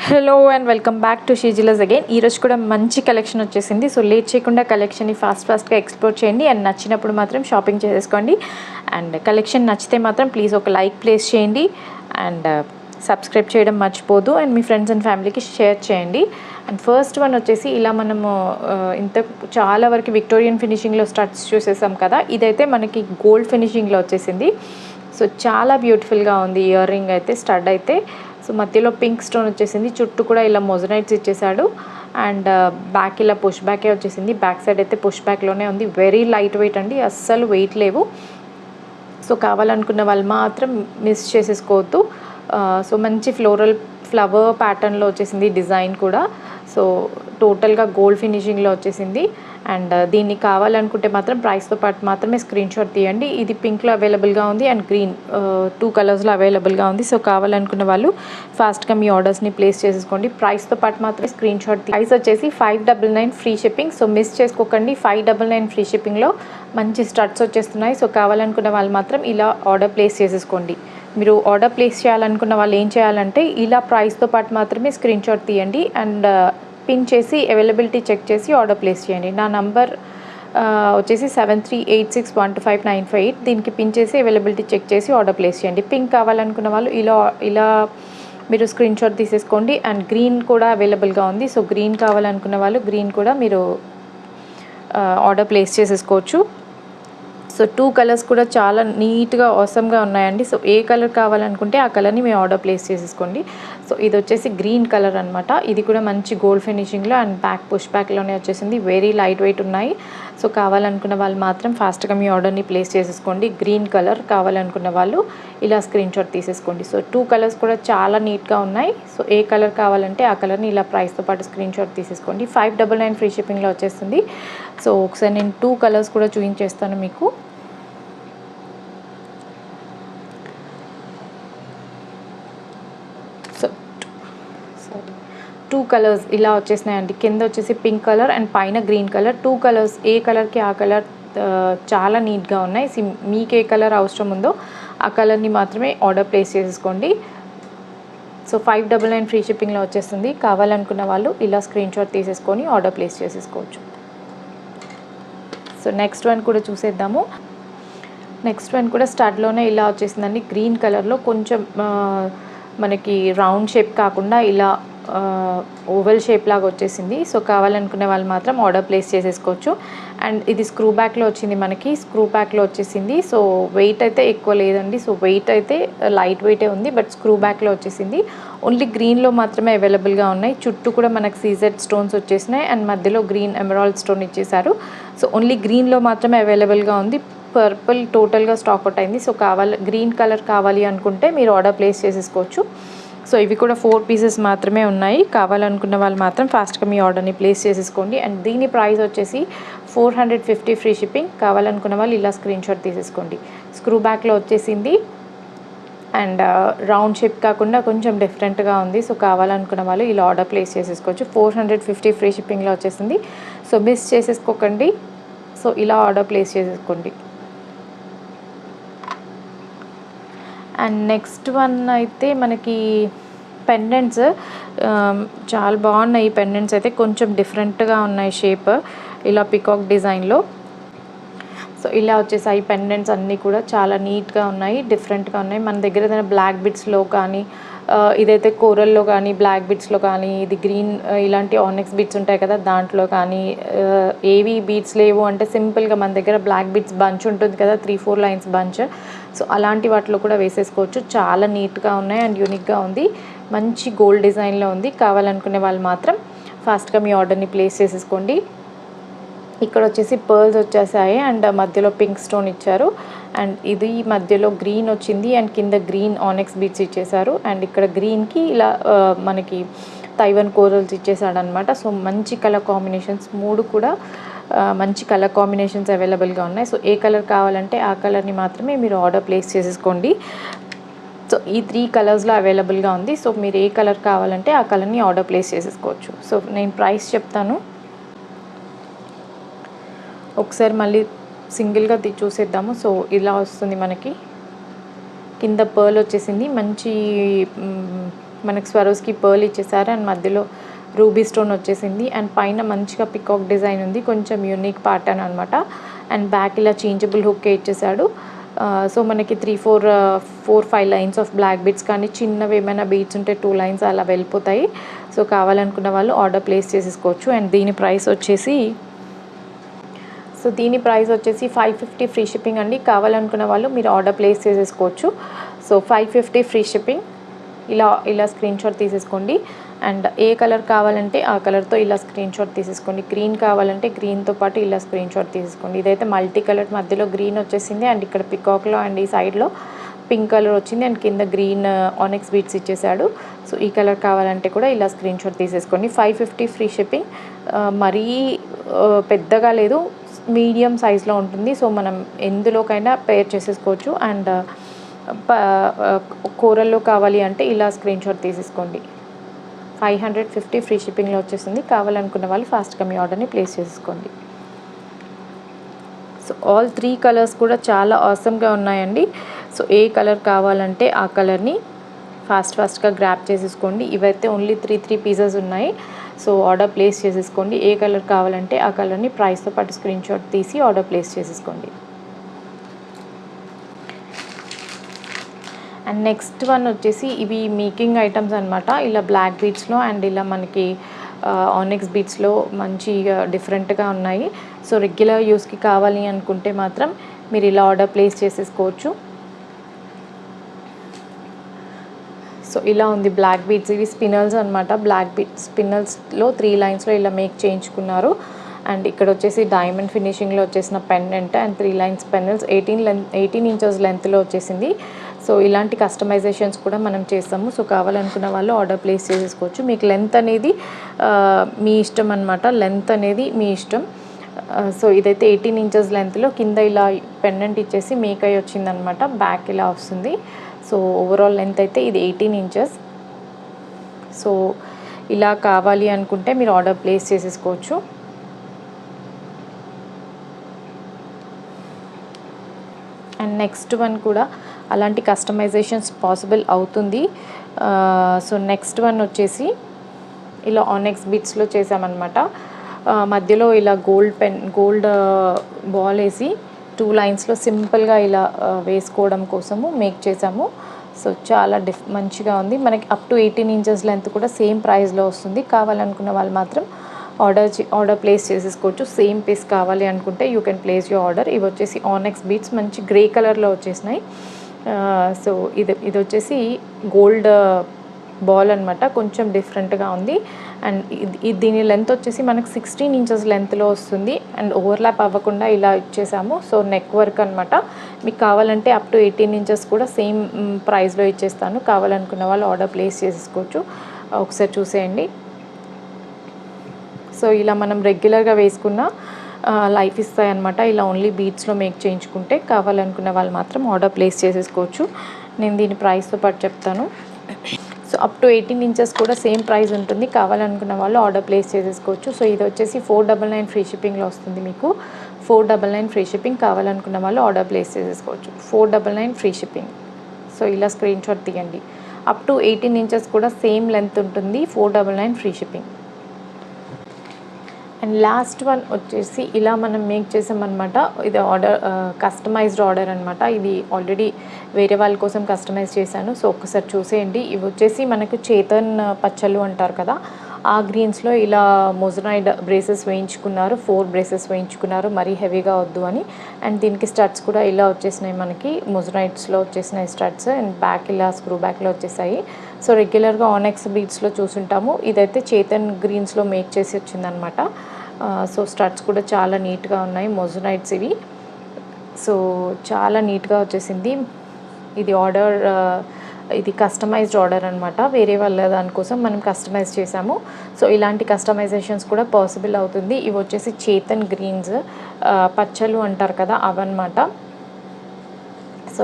Hello and welcome back to షీజిలాస్ again. ఈరోజు కూడా మంచి కలెక్షన్ వచ్చేసింది. సో లేట్ చేయకుండా కలెక్షన్ని ఫాస్ట్గా ఎక్స్ప్లోర్ చేయండి అండ్ నచ్చినప్పుడు మాత్రం షాపింగ్ చేసేసుకోండి. అండ్ కలెక్షన్ నచ్చితే మాత్రం ప్లీజ్ ఒక లైక్ ప్లేస్ చేయండి అండ్ సబ్స్క్రైబ్ చేయడం మర్చిపోదు అండ్ మీ ఫ్రెండ్స్ అండ్ ఫ్యామిలీకి షేర్ చేయండి. అండ్ ఫస్ట్ వన్ వచ్చేసి ఇలా మనము ఇంత చాలా వరకు విక్టోరియన్ ఫినిషింగ్లో స్టడ్స్ చూసేసాం కదా, ఇదైతే మనకి గోల్డ్ ఫినిషింగ్లో వచ్చేసింది. సో చాలా బ్యూటిఫుల్గా ఉంది ఇయర్ రింగ్ అయితే, స్టడ్ అయితే. సో మధ్యలో పింక్ స్టోన్ వచ్చేసింది, చుట్టూ కూడా ఇలా మొజనైట్స్ ఇచ్చేసాడు అండ్ బ్యాక్ ఇలా పుష్ బ్యాకే వచ్చేసింది. బ్యాక్ సైడ్ అయితే పుష్ బ్యాక్లోనే ఉంది. వెరీ లైట్ వెయిట్ అండి, అస్సలు వెయిట్ లేవు. సో కావాలనుకున్న వాళ్ళు మాత్రం మిస్ చేసేసుకోవద్దు. సో మంచి ఫ్లవర్ ప్యాటర్న్లో వచ్చేసింది డిజైన్ కూడా. సో టోటల్గా గోల్డ్ ఫినిషింగ్లో వచ్చేసింది. అండ్ దీన్ని కావాలనుకుంటే మాత్రం ప్రైస్తో పాటు మాత్రమే స్క్రీన్ షాట్ తీయండి. ఇది పింక్లో అవైలబుల్గా ఉంది అండ్ గ్రీన్ 2 కలర్స్లో అవైలబుల్గా ఉంది. సో కావాలనుకున్న వాళ్ళు ఫాస్ట్గా మీ ఆర్డర్స్ని ప్లేస్ చేసేసుకోండి. ప్రైస్తో పాటు మాత్రమే స్క్రీన్ షాట్. ప్రైస్ వచ్చేసి 599 ఫ్రీ షిప్పింగ్. సో మిస్ చేసుకోకండి. 599 ఫ్రీ షిప్పింగ్లో మంచి స్టడ్స్ వచ్చేస్తున్నాయి. సో కావాలనుకున్న వాళ్ళు మాత్రం ఇలా ఆర్డర్ ప్లేస్ చేసేసుకోండి. మీరు ఆర్డర్ ప్లేస్ చేయాలనుకున్న వాళ్ళు ఏం చేయాలంటే ఇలా ప్రైస్తో పాటు మాత్రమే స్క్రీన్ షాట్ తీయండి అండ్ పిన్ చేసి అవైలబిలిటీ చెక్ చేసి ఆర్డర్ ప్లేస్ చేయండి. నా నంబర్ వచ్చేసి 7386125958. దీనికి పిన్ చేసి అవైలబిలిటీ చెక్ చేసి ఆర్డర్ ప్లేస్ చేయండి. పింక్ కావాలనుకున్న వాళ్ళు ఇలా మీరు స్క్రీన్ షాట్ తీసేసుకోండి. అండ్ గ్రీన్ కూడా అవైలబుల్గా ఉంది. సో గ్రీన్ కావాలనుకున్న వాళ్ళు గ్రీన్ కూడా మీరు ఆర్డర్ ప్లేస్ చేసేసుకోవచ్చు. సో 2 కలర్స్ కూడా చాలా నీట్గా ఆసమ్గా ఉన్నాయండి. సో ఏ కలర్ కావాలనుకుంటే ఆ కలర్ని మీ ఆర్డర్ ప్లేస్ చేసేసుకోండి. సో ఇది వచ్చేసి గ్రీన్ కలర్ అనమాట. ఇది కూడా మంచి గోల్డ్ ఫినిషింగ్లో అండ్ బ్యాక్ పుష్ బ్యాక్లోనే వచ్చేసింది. వెరీ లైట్ వెయిట్ ఉన్నాయి. సో కావాలనుకున్న వాళ్ళు మాత్రం ఫాస్ట్గా మీ ఆర్డర్ని ప్లేస్ చేసేసుకోండి. గ్రీన్ కలర్ కావాలనుకున్న వాళ్ళు ఇలా స్క్రీన్ షాట్ తీసేసుకోండి. సో 2 కలర్స్ కూడా చాలా నీట్గా ఉన్నాయి. సో ఏ కలర్ కావాలంటే ఆ కలర్ని ఇలా ప్రైస్తో పాటు స్క్రీన్ షాట్ తీసేసుకోండి. 599 ఫ్రీ షిప్పింగ్లో వచ్చేస్తుంది. సో ఒకసారి నేను 2 కలర్స్ కూడా చూపించేస్తాను మీకు. సో 2 కలర్స్ ఇలా వచ్చేసినాయండి. కింద వచ్చేసి పింక్ కలర్ అండ్ పైన గ్రీన్ కలర్. 2 కలర్స్ ఏ కలర్కి ఆ కలర్ చాలా నీట్గా ఉన్నాయి. మీకు ఏ కలర్ అవసరం ఉందో ఆ కలర్ని మాత్రమే ఆర్డర్ ప్లేస్ చేసేసుకోండి. సో 599 ఫ్రీ షిప్పింగ్లో వచ్చేస్తుంది. కావాలనుకున్న వాళ్ళు ఇలా స్క్రీన్ షాట్ తీసేసుకొని ఆర్డర్ ప్లేస్ చేసేసుకోవచ్చు. సో నెక్స్ట్ వన్ కూడా చూసేద్దాము. నెక్స్ట్ వన్ కూడా స్టడ్లోనే ఇలా వచ్చేసిందండి. గ్రీన్ కలర్లో కొంచెం మనకి రౌండ్ షేప్ కాకుండా ఇలా ఓవెల్ షేప్ లాగా వచ్చేసింది. సో కావాలనుకునే వాళ్ళు మాత్రం ఆర్డర్ ప్లేస్ చేసేసుకోవచ్చు. అండ్ ఇది స్క్రూ బ్యాక్లో వచ్చింది, మనకి స్క్రూ బ్యాక్లో వచ్చేసింది. సో వెయిట్ అయితే ఎక్కువ లేదండి. సో వెయిట్ అయితే లైట్ వెయిటే ఉంది, బట్ స్క్రూ బ్యాక్లో వచ్చేసింది. ఓన్లీ గ్రీన్లో మాత్రమే అవైలబుల్గా ఉన్నాయి. చుట్టూ కూడా మనకి సీజెడ్ స్టోన్స్ వచ్చేసినాయి అండ్ మధ్యలో గ్రీన్ ఎమరాల్డ్ స్టోన్ ఇచ్చేసారు. సో ఓన్లీ గ్రీన్లో మాత్రమే అవైలబుల్గా ఉంది. పర్పుల్ టోటల్గా స్టాక్ అవుట్ అయింది. సో గ్రీన్ కలర్ కావాలి అనుకుంటే మీరు ఆర్డర్ ప్లేస్ చేసేసుకోవచ్చు. సో ఇవి కూడా 4 పీసెస్ మాత్రమే ఉన్నాయి. కావాలనుకున్న వాళ్ళు మాత్రం ఫాస్ట్గా మీ ఆర్డర్ని ప్లేస్ చేసేసుకోండి. అండ్ దీని ప్రైస్ వచ్చేసి 450 ఫ్రీ షిప్పింగ్. కావాలనుకున్న వాళ్ళు ఇలా స్క్రీన్ షాట్ తీసేసుకోండి. స్క్రూ బ్యాక్లో వచ్చేసింది అండ్ రౌండ్ షేప్ కాకుండా కొంచెం డిఫరెంట్గా ఉంది. సో కావాలనుకున్న వాళ్ళు ఇలా ఆర్డర్ ప్లేస్ చేసేసుకోవచ్చు. 450 ఫ్రీ షిప్పింగ్లో వచ్చేసింది. సో మిస్ చేసేసుకోకండి. సో ఇలా ఆర్డర్ ప్లేస్ చేసేసుకోండి. అండ్ నెక్స్ట్ వన్ అయితే మనకి పెండెంట్స్ చాలా బాగున్నాయి. ఈ పెండెంట్స్ అయితే కొంచెం డిఫరెంట్గా ఉన్నాయి షేప్, ఇలా పికాక్ డిజైన్లో. సో ఇలా వచ్చేసాయి పెండెంట్స్ అన్నీ కూడా చాలా నీట్గా ఉన్నాయి, డిఫరెంట్గా ఉన్నాయి. మన దగ్గర ఏదైనా బ్లాక్ బిట్స్లో కానీ ఇదైతే కోరల్లో కానీ బ్లాక్ బిట్స్లో కానీ ఇది గ్రీన్ ఇలాంటి ఆనెక్స్ బీట్స్ ఉంటాయి కదా, దాంట్లో కానీ ఏవి బీట్స్ లేవు అంటే సింపుల్గా మన దగ్గర బ్లాక్ బిట్స్ బంచ్ ఉంటుంది కదా, 3-4 లైన్స్ బంచ్. సో అలాంటి వాటిలో కూడా వేసేసుకోవచ్చు. చాలా నీట్గా ఉన్నాయి అండ్ యూనిక్గా ఉంది. మంచి గోల్డ్ డిజైన్లో ఉంది. కావాలనుకునే వాళ్ళు మాత్రం ఫాస్ట్గా మీ ఆర్డర్ని ప్లేస్ చేసేసుకోండి. ఇక్కడ వచ్చేసి పర్ల్స్ వచ్చేసాయి అండ్ మధ్యలో పింక్ స్టోన్ ఇచ్చారు. అండ్ ఇది మధ్యలో గ్రీన్ వచ్చింది అండ్ కింద గ్రీన్ ఆనెక్స్ బీట్స్ ఇచ్చేసారు. అండ్ ఇక్కడ గ్రీన్కి ఇలా మనకి తైవన్ కోరల్స్ ఇచ్చేసాడనమాట. సో మంచి కలర్ కాంబినేషన్స్, 3 కూడా మంచి కలర్ కాంబినేషన్స్ అవైలబుల్గా ఉన్నాయి. సో ఏ కలర్ కావాలంటే ఆ కలర్ని మాత్రమే మీరు ఆర్డర్ ప్లేస్ చేసేసుకోండి. సో ఈ 3 కలర్స్లో అవైలబుల్గా ఉంది. సో మీరు ఏ కలర్ కావాలంటే ఆ కలర్ని ఆర్డర్ ప్లేస్ చేసేసుకోవచ్చు. సో నేను ప్రైస్ చెప్తాను, ఒకసారి మళ్ళీ సింగిల్గా చూసేద్దాము. సో ఇలా వస్తుంది మనకి. కింద పర్ల్ వచ్చేసింది, మంచి మనకు స్వరోస్కి పర్ల్ ఇచ్చేసారు అండ్ మధ్యలో రూబీ స్టోన్ వచ్చేసింది అండ్ పైన మంచిగా పికాక్ డిజైన్ ఉంది, కొంచెం యూనిక్ ప్యాటర్న్ అనమాట. అండ్ బ్యాక్ ఇలా చేంజబుల్ హుక్కే ఇచ్చేసాడు. సో మనకి 4-5 లైన్స్ ఆఫ్ బ్లాక్ బీడ్స్ కానీ చిన్నవి ఏమైనా బీడ్స్ ఉంటే 2 లైన్స్ అలా వెళ్ళిపోతాయి. సో కావాలనుకున్న వాళ్ళు ఆర్డర్ ప్లేస్ చేసేసుకోవచ్చు. అండ్ దీని ప్రైస్ వచ్చేసి 550 ఫ్రీ షిప్పింగ్ అండి. కావాలనుకున్న వాళ్ళు మీరు ఆర్డర్ ప్లేస్ చేసేసుకోవచ్చు. So 550 free shipping. ఇలా స్క్రీన్ షాట్ తీసేసుకోండి. అండ్ ఏ కలర్ కావాలంటే ఆ కలర్తో ఇలా స్క్రీన్ షాట్ తీసేసుకోండి. గ్రీన్ కావాలంటే గ్రీన్తో పాటు ఇలా స్క్రీన్ షాట్ తీసేసుకోండి. ఇదైతే మల్టీ కలర్, మధ్యలో గ్రీన్ వచ్చేసింది అండ్ ఇక్కడ పికాక్లో అండ్ ఈ సైడ్లో పింక్ కలర్ వచ్చింది అండ్ కింద గ్రీన్ ఆనెక్స్ బీడ్స్ ఇచ్చేసాడు. సో ఈ కలర్ కావాలంటే కూడా ఇలా స్క్రీన్ షాట్ తీసేసుకోండి. 550 ఫ్రీ షిప్పింగ్. మరీ పెద్దగా లేదు, మీడియం సైజ్లో ఉంటుంది. సో మనం ఎందులోకైనా పేర్ చేసేసుకోవచ్చు. అండ్ కూరల్లో కావాలి అంటే ఇలా స్క్రీన్ షాట్ తీసేసుకోండి. 550 ఫ్రీ షిప్పింగ్లో వచ్చేసింది. కావాలనుకున్న వాళ్ళు ఫాస్ట్గా మీ ఆర్డర్ని ప్లేస్ చేసుకోండి. సో ఆల్ 3 కలర్స్ కూడా చాలా ఆసమ్గా ఉన్నాయండి. సో ఏ కలర్ కావాలంటే ఆ కలర్ని ఫాస్ట్గా గ్రాప్ చేసేసుకోండి. ఇవైతే ఓన్లీ 3 పీసెస్ ఉన్నాయి. సో ఆర్డర్ ప్లేస్ చేసేసుకోండి. ఏ కలర్ కావాలంటే ఆ కలర్ని ప్రైస్తో పాటు స్క్రీన్ షాట్ తీసి ఆర్డర్ ప్లేస్ చేసేసుకోండి. అండ్ నెక్స్ట్ వన్ వచ్చేసి ఇవి మేకింగ్ ఐటమ్స్ అనమాట. ఇలా బ్లాక్ బీడ్స్లో అండ్ ఇలా మనకి ఆనెక్స్ బీడ్స్లో మంచిగా డిఫరెంట్గా ఉన్నాయి. సో రెగ్యులర్ యూస్కి కావాలి అనుకుంటే మాత్రం మీరు ఇలా ఆర్డర్ ప్లేస్ చేసేసుకోవచ్చు. సో ఇలా ఉంది బ్లాక్ బీడ్స్. ఇవి స్పిన్నల్స్ అనమాట. బ్లాక్ బీడ్స్ స్పిన్నల్స్లో 3 లైన్స్లో ఇలా మేక్ చేయించుకున్నారు. అండ్ ఇక్కడ వచ్చేసి డైమండ్ ఫినిషింగ్లో వచ్చేసిన పెండెంట్ అండ్ 3 లైన్స్ పెన్నల్స్ 18 ఇంచెస్ లెంత్లో వచ్చేసింది. సో ఇలాంటి కస్టమైజేషన్స్ కూడా మనం చేస్తాము. సో కావాలనుకున్న వాళ్ళు ఆర్డర్ ప్లేస్ చేసేసుకోవచ్చు. మీకు లెంత్ అనేది మీ ఇష్టం అనమాట. లెంత్ అనేది మీ ఇష్టం. సో ఇదైతే 18 ఇంచెస్ లెంత్లో కింద ఇలా పెండెంట్ ఇచ్చేసి మేక్ అయ్యి వచ్చిందనమాట. బ్యాక్ ఇలా వస్తుంది. సో ఓవరాల్ లెంత్ అయితే ఇది 18 ఇంచెస్. సో ఇలా కావాలి అనుకుంటే మీరు ఆర్డర్ ప్లేస్ చేసేసుకోవచ్చు. అండ్ నెక్స్ట్ వన్ కూడా అలాంటి కస్టమైజేషన్స్ పాసిబుల్ అవుతుంది. సో నెక్స్ట్ వన్ వచ్చేసి ఇలా ఆనెక్స్ బీడ్స్లో చేసామన్నమాట. మధ్యలో ఇలా గోల్డ్ బాల్ వేసి 2 లైన్స్లో సింపుల్గా ఇలా వేసుకోవడం కోసము మేక్ చేసాము. సో చాలా మంచిగా ఉంది. మనకి అప్ టు 18 ఇంచెస్ లెంత్ కూడా సేమ్ ప్రైస్లో వస్తుంది. కావాలనుకున్న వాళ్ళు మాత్రం ఆర్డర్ ప్లేస్ చేసేసుకోవచ్చు. సేమ్ పీస్ కావాలి అనుకుంటే you can place your order. ఇవి వచ్చేసి ఆనెక్స్ బీడ్స్ మంచి గ్రే కలర్లో వచ్చేసినాయి. సో ఇది వచ్చేసి గోల్డ్ బాల్ అనమాట. కొంచెం డిఫరెంట్గా ఉంది. అండ్ దీని లెంత్ వచ్చేసి మనకు 16 ఇంచెస్ లెంత్లో వస్తుంది. అండ్ ఓవర్లాప్ అవ్వకుండా ఇలా ఇచ్చేసాము. సో నెక్ వర్క్ అనమాట. మీకు కావాలంటే అప్ టు 18 ఇంచెస్ కూడా సేమ్ ప్రైస్లో ఇచ్చేస్తాను. కావాలనుకున్న వాళ్ళు ఆర్డర్ ప్లేస్ చేసేసుకోవచ్చు. ఒకసారి చూసేయండి. సో ఇలా మనం రెగ్యులర్గా వేసుకున్న లైఫ్ ఇస్తాయి అనమాట. ఇలా ఓన్లీ బీడ్స్లో మేక్ చేయించుకుంటే కావాలనుకున్న వాళ్ళు మాత్రం ఆర్డర్ ప్లేస్ చేసేసుకోవచ్చు. నేను దీని ప్రైస్తో పాటు చెప్తాను. సో అప్ టు 18 ఇంచెస్ కూడా సేమ్ ప్రైస్ ఉంటుంది. కావాలనుకున్న వాళ్ళు ఆర్డర్ ప్లేస్ చేసేసుకోవచ్చు. సో ఇది వచ్చేసి 499 ఫ్రీ షిప్పింగ్లో వస్తుంది మీకు. 499 ఫ్రీ షిప్పింగ్. కావాలనుకున్న వాళ్ళు ఆర్డర్ ప్లేస్ చేసేసుకోవచ్చు. 499 ఫ్రీ షిప్పింగ్. సో ఇలా స్క్రీన్ షాట్ తీయండి. అప్ టు 18 ఇంచెస్ కూడా సేమ్ లెంత్ ఉంటుంది. 499 free shipping. And last one వచ్చేసి ఇలా మనం మేక్ చేసామన్నమాట. ఇది కస్టమైజ్డ్ ఆర్డర్ అనమాట. ఇది ఆల్రెడీ వేరే వాళ్ళ కోసం కస్టమైజ్ చేశాను. సో ఒక్కసారి చూసేయండి. ఇవి వచ్చేసి మనకు చేతన్ పచ్చళ్ళు అంటారు కదా, ఆ గ్రీన్స్లో ఇలా మొజనైడ్ బ్రేసెస్ వేయించుకున్నారు. 4 బ్రేసెస్ వేయించుకున్నారు, మరీ హెవీగా వద్దు అని. అండ్ దీనికి స్టడ్స్ కూడా ఇలా వచ్చేసినాయి మనకి. మొజనైడ్స్లో వచ్చేసినాయి స్టడ్స్. అండ్ బ్యాక్ ఇలా స్క్రూ బ్యాక్లో వచ్చేసాయి. సో రెగ్యులర్గా ఆనెక్స్ బీడ్స్లో చూసుంటాము. ఇదైతే చేతన్ గ్రీన్స్లో మేక్ చేసి వచ్చిందనమాట. సో స్టడ్స్ కూడా చాలా నీట్గా ఉన్నాయి. మొజనైడ్స్ ఇవి. సో చాలా నీట్గా వచ్చేసింది. ఇది కస్టమైజ్డ్ ఆర్డర్ అనమాట. వేరే వాళ్ళ దానికోసం మనం కస్టమైజ్ చేసాము. సో ఇలాంటి కస్టమైజేషన్స్ కూడా పాసిబుల్ అవుతుంది. ఇవి వచ్చేసి చేతన్ గ్రీన్స్ పచ్చళ్ళు అంటారు కదా, అవన్నమాట. సో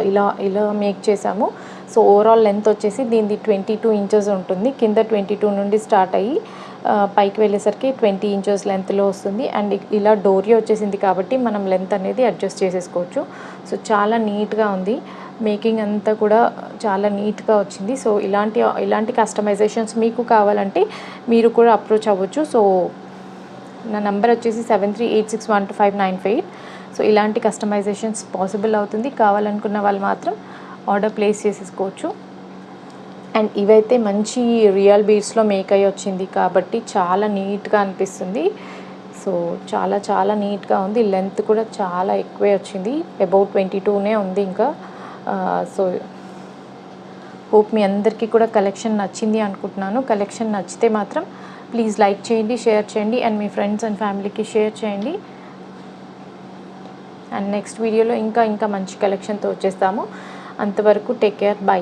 ఇలా మేక్ చేసాము. సో ఓవరాల్ లెంత్ వచ్చేసి దీనిది 22 ఇంచెస్ ఉంటుంది. కింద 22 నుండి స్టార్ట్ అయ్యి పైకి వెళ్ళేసరికి 20 ఇంచెస్ లెంత్లో వస్తుంది. అండ్ ఇలా డోరీ వచ్చేసింది కాబట్టి మనం లెంత్ అనేది అడ్జస్ట్ చేసేసుకోవచ్చు. సో చాలా నీట్గా ఉంది. మేకింగ్ అంతా కూడా చాలా నీట్గా వచ్చింది. సో ఇలాంటి కస్టమైజేషన్స్ మీకు కావాలంటే మీరు కూడా అప్రోచ్ అవ్వచ్చు. సో నా నంబర్ వచ్చేసి 7386125958. సో ఇలాంటి కస్టమైజేషన్స్ పాసిబుల్ అవుతుంది. కావాలనుకున్న వాళ్ళు మాత్రం ఆర్డర్ ప్లేస్ చేసేసుకోవచ్చు. అండ్ ఇవైతే మంచి రియల్ బీడ్స్లో మేక్ అయ్యి వచ్చింది కాబట్టి చాలా నీట్గా అనిపిస్తుంది. సో చాలా నీట్గా ఉంది. లెంత్ కూడా చాలా ఎక్కువే వచ్చింది, అబౌట్ 22నే ఉంది ఇంకా. సో హోప్ మీ అందరికీ కూడా కలెక్షన్ నచ్చింది అనుకుంటున్నాను. కలెక్షన్ నచ్చితే మాత్రం ప్లీజ్ లైక్ చేయండి, షేర్ చేయండి అండ్ మీ ఫ్రెండ్స్ అండ్ ఫ్యామిలీకి షేర్ చేయండి. అండ్ నెక్స్ట్ వీడియోలో ఇంకా మంచి కలెక్షన్తో వచ్చేస్తాము. అంతవరకు టేక్ కేర్, బై.